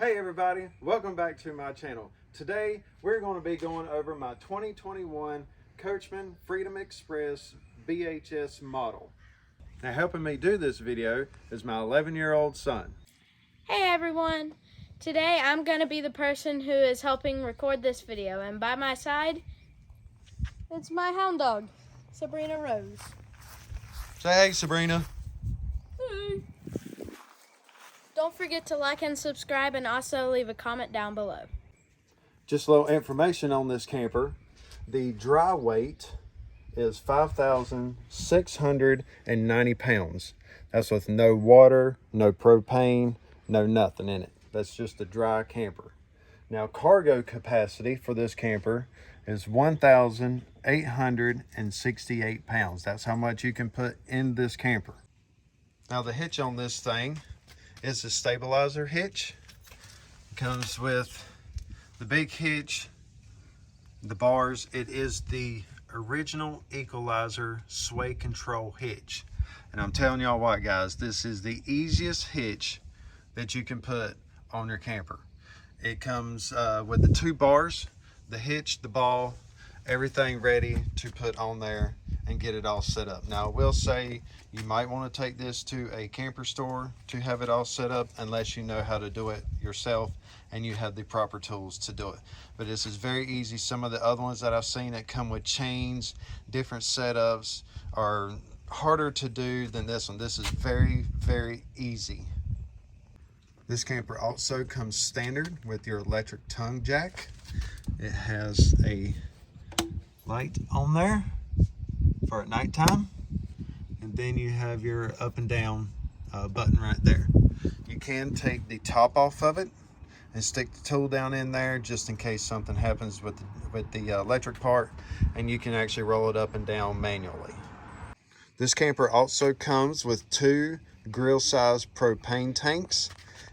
Hey everybody, welcome back to my channel. Today we're going to be going over my 2021 Coachman Freedom Express BHS model. Now helping me do this video is my 11-year-old son. Hey everyone! Today I'm going to be the person who is helping record this video, and by my side, it's my hound dog, Sabrina Rose. Say hey, Sabrina. Hey! Don't forget to like and subscribe, and also leave a comment down below. Just a little information on this camper. The dry weight is 5,690 pounds. That's with no water, no propane, no nothing in it. That's just a dry camper. Now cargo capacity for this camper is 1,868 pounds. That's how much you can put in this camper. Now the hitch on this thing is a stabilizer hitch. It comes with the big hitch, the bars. It is the original Equalizer sway control hitch. And I'm telling y'all what, guys, this is the easiest hitch that you can put on your camper. It comes with the two bars, the hitch, the ball, everything ready to put on there and get it all set up. Now I will say you might want to take this to a camper store to have it all set up, unless you know how to do it yourself and you have the proper tools to do it. But this is very easy. Some of the other ones that I've seen that come with chains, different setups, are harder to do than this one. This is very, very easy. This camper also comes standard with your electric tongue jack. It has a light on there for at nighttime, and then you have your up and down button right there. You can take the top off of it and stick the tool down in there just in case something happens with the electric part, and you can actually roll it up and down manually. This camper also comes with two grill size propane tanks.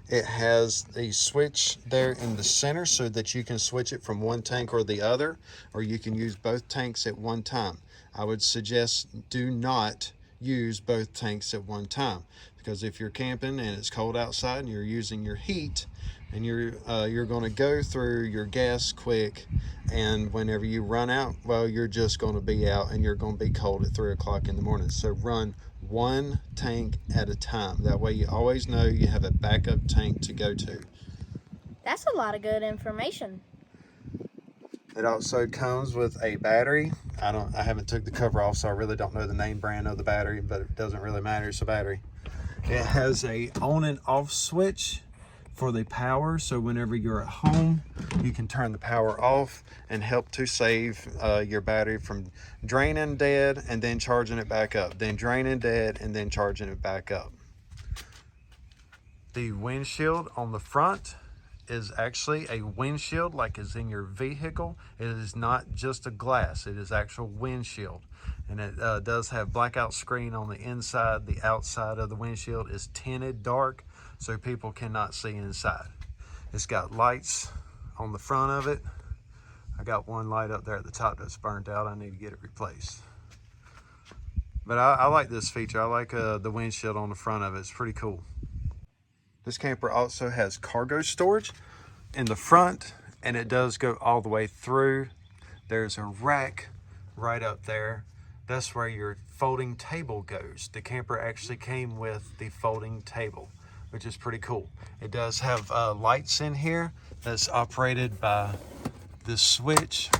It has a switch there in the center so that you can switch it from one tank or the other, or you can use both tanks at one time. I would suggest do not use both tanks at one time, because if you're camping and it's cold outside and you're using your heat, and you're going to go through your gas quick, and whenever you run out, well, you're just going to be out and you're going to be cold at 3 o'clock in the morning. So run one tank at a time. That way you always know you have a backup tank to go to. That's a lot of good information. It also comes with a battery. I haven't took the cover off, so I really don't know the name brand of the battery, but it doesn't really matter. It's a battery. It has a on and off switch for the power, so whenever you're at home you can turn the power off and help to save your battery from draining dead and then charging it back up, then draining dead and then charging it back up. The windshield on the front is actually a windshield like is in your vehicle. It is not just a glass, it is actual windshield, and it does have blackout screen on the inside. The outside of the windshield is tinted dark so people cannot see inside. It's got lights on the front of it. I got one light up there at the top that's burnt out. I need to get it replaced. But I like this feature. I like the windshield on the front of it. It's pretty cool. This camper also has cargo storage in the front, and it does go all the way through. There's a rack right up there. That's where your folding table goes. The camper actually came with the folding table, which is pretty cool. It does have lights in here that's operated by this switch,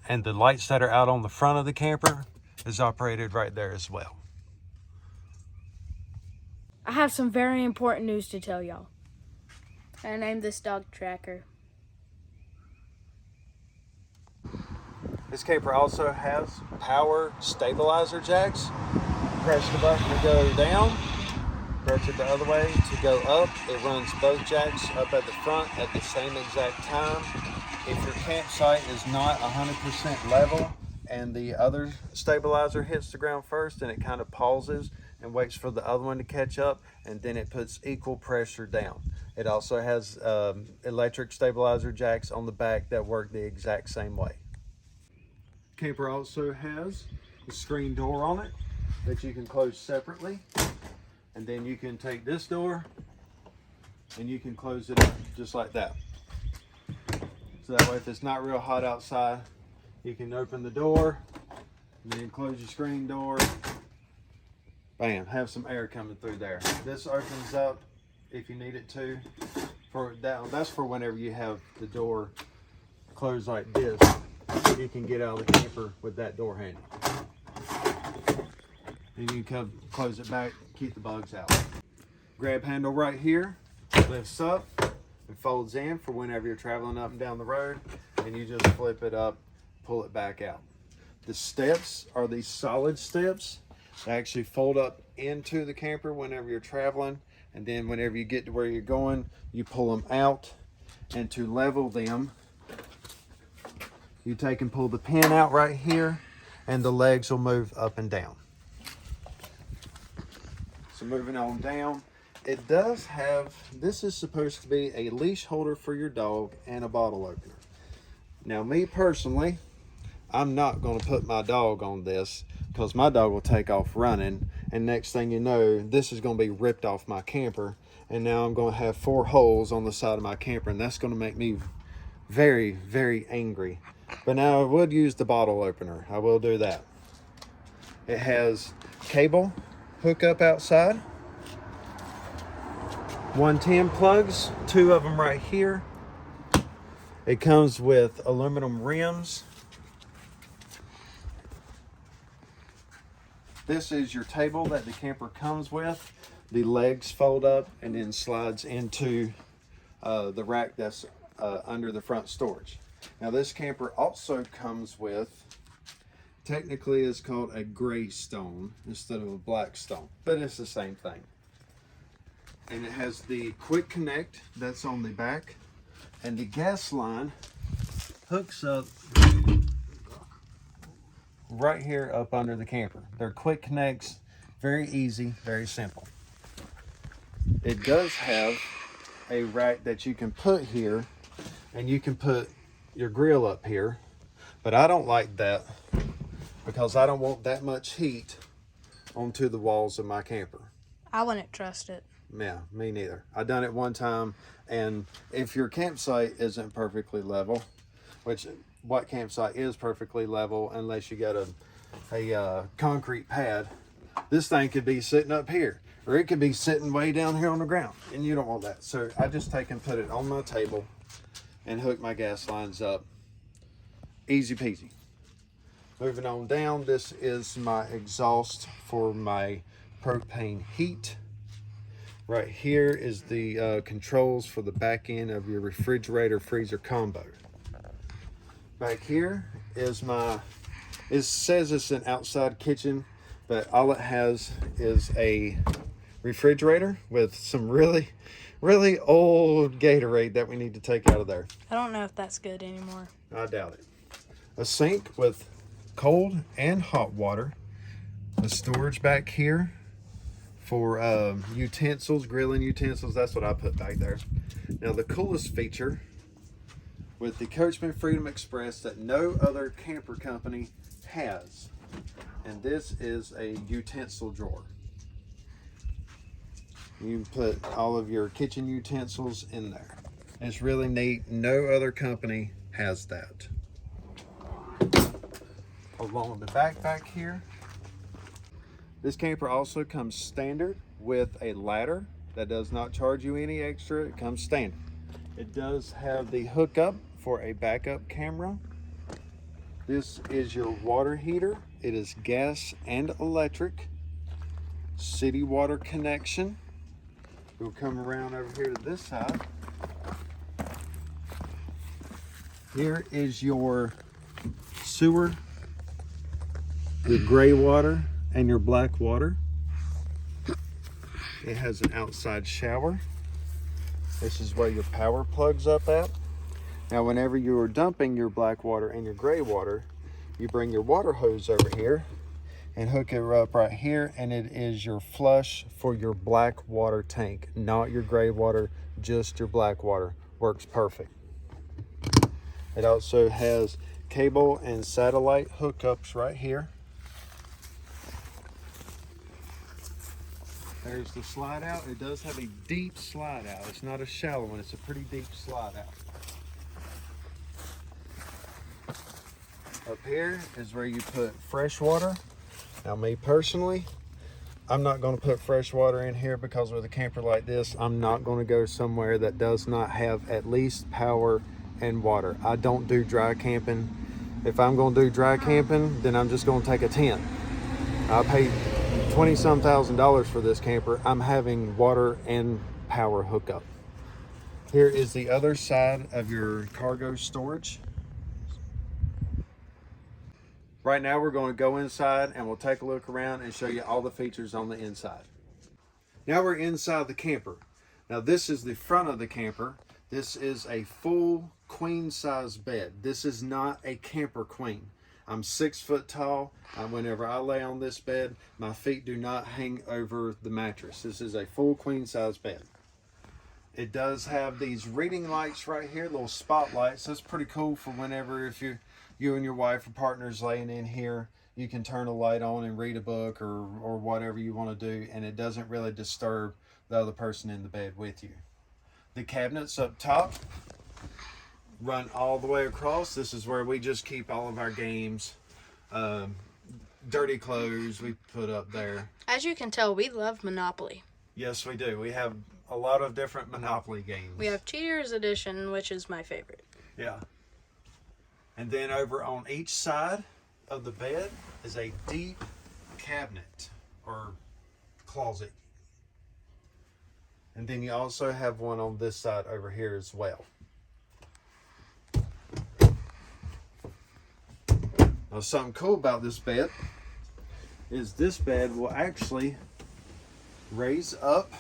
and the lights that are out on the front of the camper is operated right there as well. I have some very important news to tell y'all. I named this dog Tracker. This camper also has power stabilizer jacks. Press the button to go down, press it the other way to go up. It runs both jacks up at the front at the same exact time. If your campsite is not 100% level and the other stabilizer hits the ground first, then it kind of pauses and waits for the other one to catch up, and then it puts equal pressure down. It also has electric stabilizer jacks on the back that work the exact same way. Camper also has a screen door on it that you can close separately, and then you can take this door and you can close it up just like that. So that way if it's not real hot outside, you can open the door, and then close your screen door. Bam, have some air coming through there. This opens up if you need it to. For that, that's for whenever you have the door closed like this. You can get out of the camper with that door handle. And you can close it back, keep the bugs out. Grab handle right here, lifts up and folds in for whenever you're traveling up and down the road, and you just flip it up, pull it back out. The steps are these solid steps. They actually fold up into the camper whenever you're traveling, and then whenever you get to where you're going, you pull them out. And to level them, you take and pull the pin out right here, and the legs will move up and down. So moving on down, it does have, this is supposed to be a leash holder for your dog and a bottle opener. Now me personally, I'm not going to put my dog on this because my dog will take off running, and next thing you know, this is going to be ripped off my camper, and now I'm going to have 4 holes on the side of my camper, and that's going to make me very, very angry. But now I would use the bottle opener. I will do that. It has cable hookup outside, 110 plugs, 2 of them right here. It comes with aluminum rims. This is your table that the camper comes with. The legs fold up and then slides into the rack that's under the front storage. Now this camper also comes with, technically it's called a gray stone instead of a black stone, but it's the same thing. And it has the quick connect that's on the back, and the gas line hooks up right here up under the camper. They're quick connects, very easy, very simple. It does have a rack that you can put here, and you can put your grill up here, but I don't like that because I don't want that much heat onto the walls of my camper. I wouldn't trust it. Yeah, me neither. I done it one time, and if your campsite isn't perfectly level, which what campsite is perfectly level unless you got a concrete pad, this thing could be sitting up here, or it could be sitting way down here on the ground, and you don't want that. So I just take and put it on my table and hook my gas lines up. Easy peasy. Moving on down, this is my exhaust for my propane heat. Right here is the controls for the back end of your refrigerator freezer combo. Back here is it says it's an outside kitchen, but all it has is a refrigerator with some really, really old Gatorade that we need to take out of there. I don't know if that's good anymore. I doubt it. A sink with cold and hot water. The storage back here for utensils, grilling utensils. That's what I put back there. Now the coolest feature with the Coachman Freedom Express that no other camper company has, and this is a utensil drawer. You can put all of your kitchen utensils in there. It's really neat. No other company has that. Along the back here, this camper also comes standard with a ladder that does not charge you any extra. It comes standard. It does have the hookup for a backup camera. This is your water heater. It is gas and electric. City water connection. We'll come around over here to this side. Here is your sewer, your gray water and your black water. It has an outside shower. This is where your power plugs up at. Now whenever you are dumping your black water and your gray water, you bring your water hose over here and hook it up right here, and it is your flush for your black water tank, not your gray water, just your black water. Works perfect. It also has cable and satellite hookups right here. There's the slide out. It does have a deep slide out. It's not a shallow one. It's a pretty deep slide out. Up here is where you put fresh water. Now me personally, I'm not going to put fresh water in here because with a camper like this, I'm not going to go somewhere that does not have at least power and water. I don't do dry camping. If I'm going to do dry camping, then I'm just going to take a tent. I paid $20-some thousand for this camper. I'm having water and power hookup. Here is the other side of your cargo storage. Right now we're going to go inside and we'll take a look around and show you all the features on the inside. Now we're inside the camper. Now this is the front of the camper. This is a full queen size bed. This is not a camper queen. I'm 6 foot tall. Whenever I lay on this bed, my feet do not hang over the mattress. This is a full queen size bed. It does have these reading lights right here, little spotlights. That's pretty cool for whenever if you and your wife or partner's laying in here, you can turn a light on and read a book or whatever you want to do, and it doesn't really disturb the other person in the bed with you. The cabinets up top run all the way across. This is where we just keep all of our games. Dirty clothes we put up there. As you can tell, we love Monopoly. Yes, we do. We have a lot of different Monopoly games. We have Cheaters Edition, which is my favorite. Yeah. And then over on each side of the bed is a deep cabinet or closet. And then you also have one on this side over here as well. Now something cool about this bed is this bed will actually raise up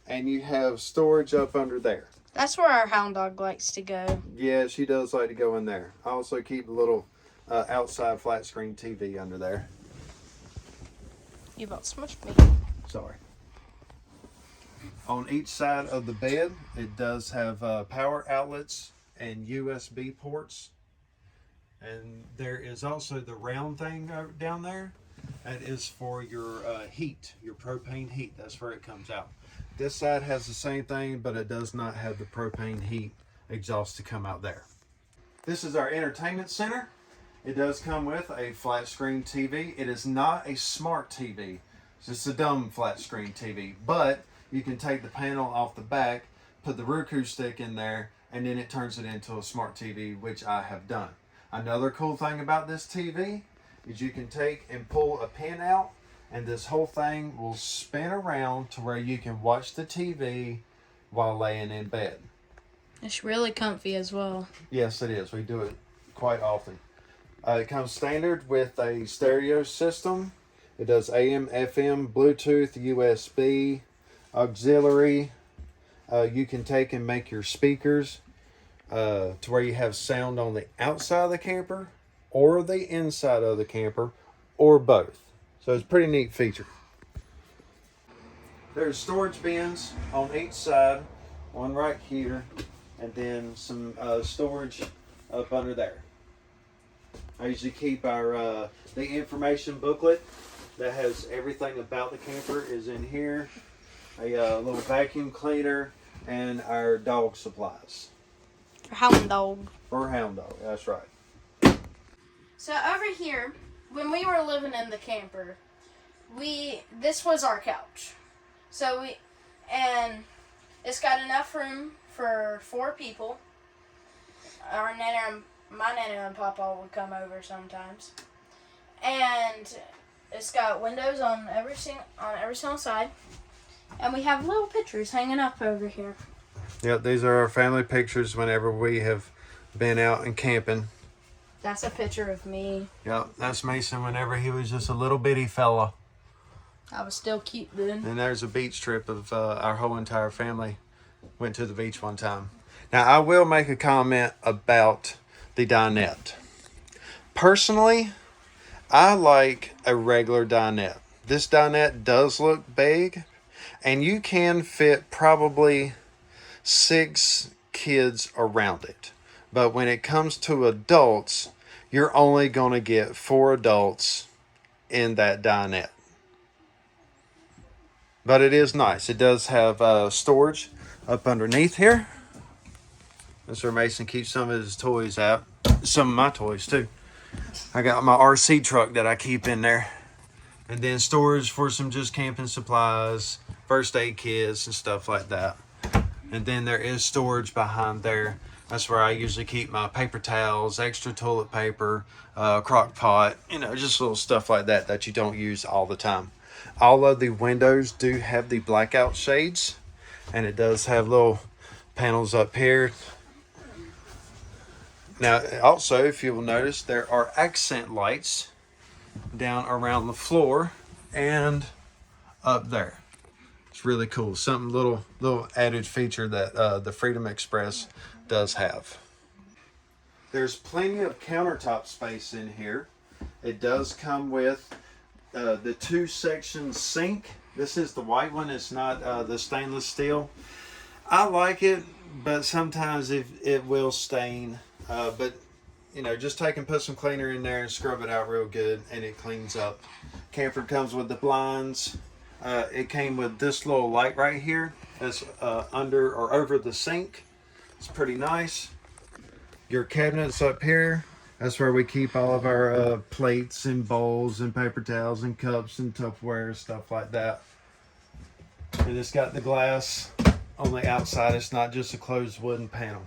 and you have storage up under there. That's where our hound dog likes to go. Yeah, she does like to go in there. I also keep a little outside flat screen TV under there. You about smushed me. Sorry. On each side of the bed, it does have power outlets and USB ports. And there is also the round thing down there. That is for your heat, your propane heat. That's where it comes out. This side has the same thing, but it does not have the propane heat exhaust to come out there. This is our entertainment center. It does come with a flat screen TV. It is not a smart TV. It's just a dumb flat screen TV. But you can take the panel off the back, put the Roku stick in there, and then it turns it into a smart TV, which I have done. Another cool thing about this TV is you can take and pull a pin out, and this whole thing will spin around to where you can watch the TV while laying in bed. It's really comfy as well. Yes, it is. We do it quite often. It comes standard with a stereo system. It does AM, FM, Bluetooth, USB, auxiliary. You can take and make your speakers to where you have sound on the outside of the camper or the inside of the camper or both. So it's a pretty neat feature. There's storage bins on each side, one right here, and then some storage up under there. I usually keep our the information booklet that has everything about the camper is in here. A little vacuum cleaner and our dog supplies. For hound dog. For hound dog, that's right. So over here, when we were living in the camper, this was our couch. And it's got enough room for 4 people. My nana and papa would come over sometimes. And it's got windows on every single side. And we have little pictures hanging up over here. Yep, these are our family pictures whenever we have been out and camping. That's a picture of me. Yep, that's Mason whenever he was just a little bitty fella. I was still cute then. And there's a beach trip of our whole entire family. Went to the beach one time. Now, I will make a comment about the dinette. Personally, I like a regular dinette. This dinette does look big, and you can fit probably 6 kids around it. But when it comes to adults, you're only going to get 4 adults in that dinette. but it is nice. It does have storage up underneath here. That's where Mason keeps some of his toys out. Some of my toys too. I got my RC truck that I keep in there. And then storage for some just camping supplies, first aid kits and stuff like that. And then there is storage behind there. That's where I usually keep my paper towels, extra toilet paper, crock pot, you know, just little stuff like that that you don't use all the time. All of the windows do have the blackout shades, and it does have little panels up here. Now, also, if you will notice, there are accent lights down around the floor and up there. It's really cool. Something little added feature that the Freedom Express does have. There's plenty of countertop space in here. It does come with the 2-section sink. This is the white one. It's not the stainless steel. I like it, but sometimes it will stain. But you know, just take and put some cleaner in there and scrub it out real good, and it cleans up. Camper comes with the blinds. It came with this little light right here that's under or over the sink. It's pretty nice. Your cabinets up here, that's where we keep all of our plates and bowls and paper towels and cups and Tupperware, stuff like that. And it's got the glass on the outside. It's not just a closed wooden panel.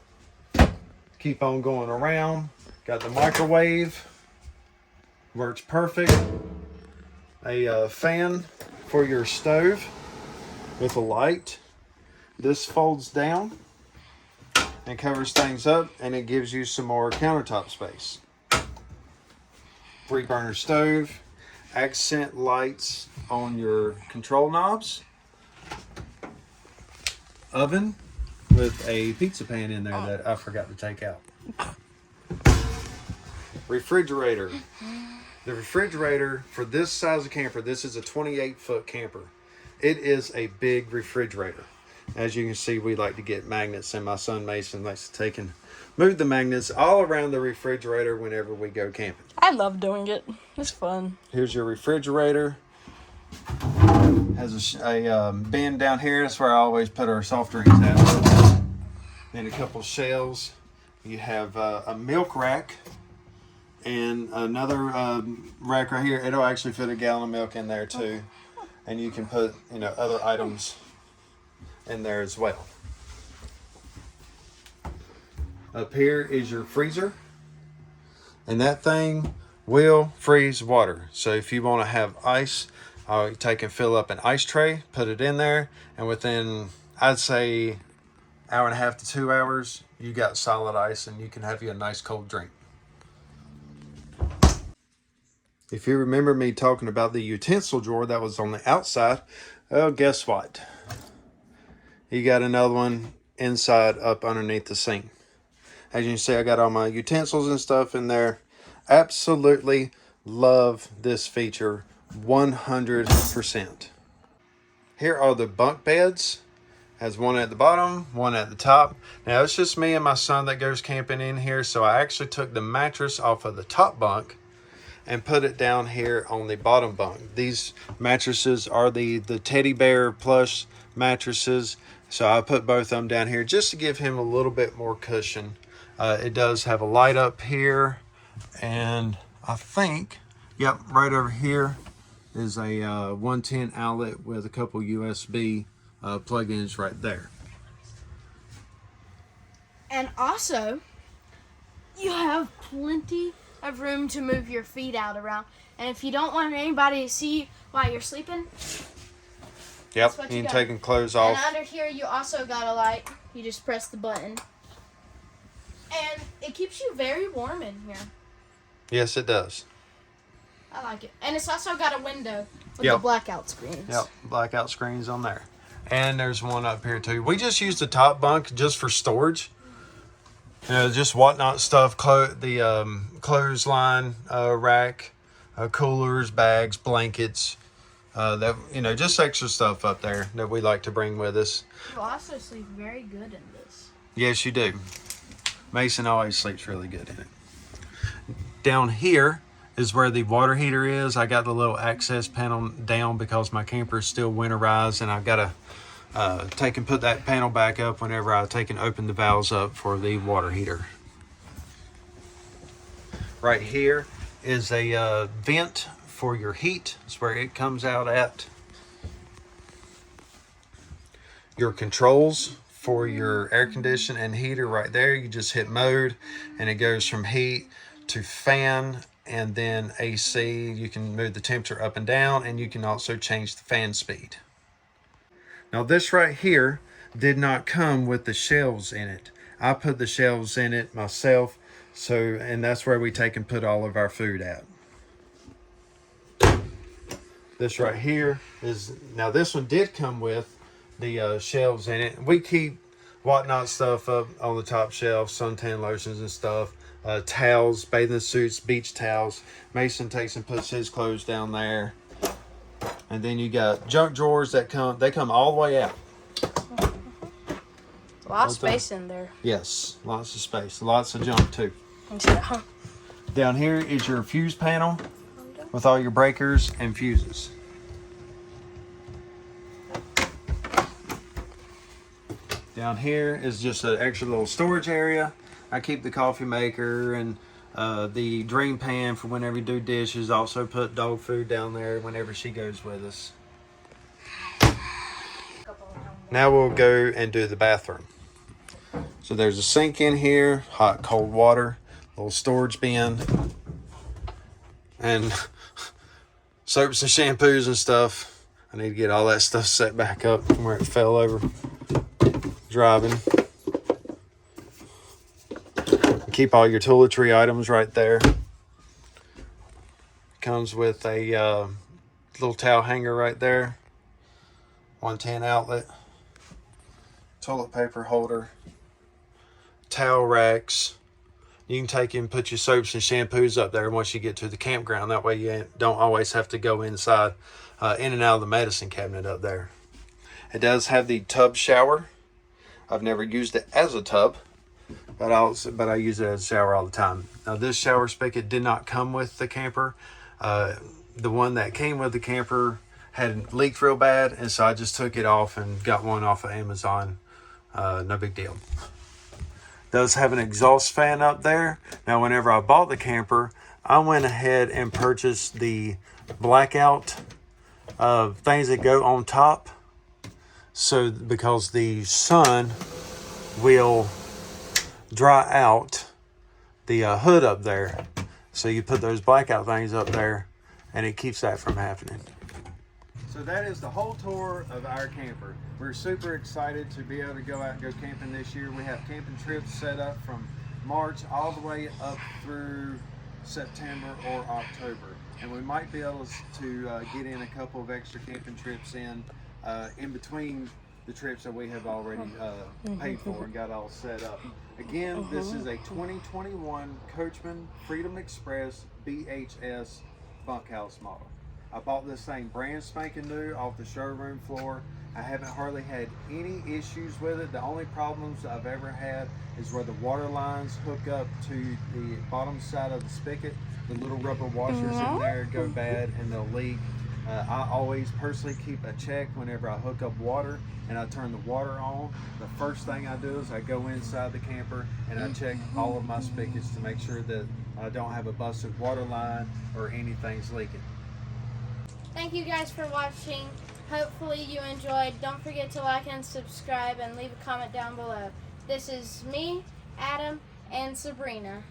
Keep on going around. Got the microwave. Works perfect. A fan for your stove with a light. This folds down and covers things up, and it gives you some more countertop space. 3-burner stove. Accent lights on your control knobs. Oven with a pizza pan in there that I forgot to take out. Refrigerator. The refrigerator for this size of camper, this is a 28-foot camper. It is a big refrigerator. As you can see, we like to get magnets, and my son Mason likes to take and move the magnets all around the refrigerator whenever we go camping. I love doing it. It's fun. Here's your refrigerator. Has a bin down here. That's where I always put our soft drinks at. And a couple shelves. You have a milk rack and another rack right here. It'll actually fit a gallon of milk in there too. And you can put, you know, other items in there as well. Up here is your freezer. And that thing will freeze water. So if you want to have ice, take and fill up an ice tray, put it in there, and within, I'd say, 1.5 to 2 hours, you got solid ice, and you can have you a nice cold drink. If you remember me talking about the utensil drawer that was on the outside, well, guess what? You got another one inside up underneath the sink. As you can see, I got all my utensils and stuff in there. Absolutely love this feature 100%. Here are the bunk beds. Has one at the bottom, one at the top. Now it's just me and my son that goes camping in here, so I actually took the mattress off of the top bunk and put it down here on the bottom bunk. These mattresses are the teddy bear plush mattresses, so I put both of them down here just to give him a little bit more cushion. It does have a light up here, and I think, yep, right over here is a 110 outlet with a couple USB plug-ins right there. And also, you have plenty of room to move your feet out around. And if you don't want anybody to see while you're sleeping, yep, you can take and close off. And under here, you also got a light. You just press the button. And it keeps you very warm in here. Yes, it does. I like it. And it's also got a window with Yep. the blackout screens. Yep, blackout screens on there. And there's one up here too. We just use the top bunk just for storage. You know, just whatnot stuff, the clothesline rack, coolers, bags, blankets, that, you know, just extra stuff up there that we like to bring with us. You also sleep very good in this. Yes, you do. Mason always sleeps really good in it. Down here is where the water heater is. I got the little access panel down because my camper is still winterized, and I've got to take and put that panel back up whenever I take and open the valves up for the water heater. Right here is a vent for your heat. It's where it comes out at. Your controls for your air condition and heater right there. You just hit mode and it goes from heat to fan and then AC. You can move the temperature up and down, and you can also change the fan speed. Now this right here did not come with the shelves in it. I put the shelves in it myself, and that's where we take and put all of our food at. This right here is, now this one did come with the shelves in it. We keep whatnot stuff up on the top shelf, suntan lotions and stuff, towels, bathing suits, beach towels. Mason takes and puts his clothes down there. And then you got junk drawers that come all the way out. Lots of space in there. Yes, lots of space. Lots of junk too. Yeah. Down here is your fuse panel with all your breakers and fuses. Down here is just an extra little storage area. I keep the coffee maker and the drain pan for whenever you do dishes. Also put dog food down there whenever she goes with us. Now we'll go and do the bathroom. So there's a sink in here, hot, cold water, little storage bin, and soaps and shampoos and stuff. I need to get all that stuff set back up from where it fell over driving. Keep all your toiletry items right there. Comes with a little towel hanger right there, 110 outlet, toilet paper holder, towel racks. You can take and put your soaps and shampoos up there once you get to the campground. That way you don't always have to go inside, in and out of the medicine cabinet up there. It does have the tub shower. I've never used it as a tub, but I use it as a shower all the time. Now this shower spigot did not come with the camper. The one that came with the camper had leaked real bad, and so I just took it off and got one off of Amazon. No big deal. Does have an exhaust fan up there. Now whenever I bought the camper, I went ahead and purchased the blackout things that go on top. So because the sun will dry out the hood up there. So you put those blackout things up there and it keeps that from happening. So that is the whole tour of our camper. We're super excited to be able to go out and go camping this year. We have camping trips set up from March all the way up through September or October. And we might be able to get in a couple of extra camping trips in between the trips that we have already paid for and got all set up. Again, this is a 2021 Coachman Freedom Express BHS bunkhouse model. I bought this thing brand spanking new off the showroom floor. I haven't hardly had any issues with it. The only problems I've ever had is where the water lines hook up to the bottom side of the spigot. The little rubber washers in there go bad and they'll leak. I always personally keep a check whenever I hook up water and I turn the water on. The first thing I do is I go inside the camper and I check all of my spigots to make sure that I don't have a busted water line or anything's leaking. Thank you guys for watching. Hopefully you enjoyed. Don't forget to like and subscribe and leave a comment down below. This is me, Adam, and Sabrina.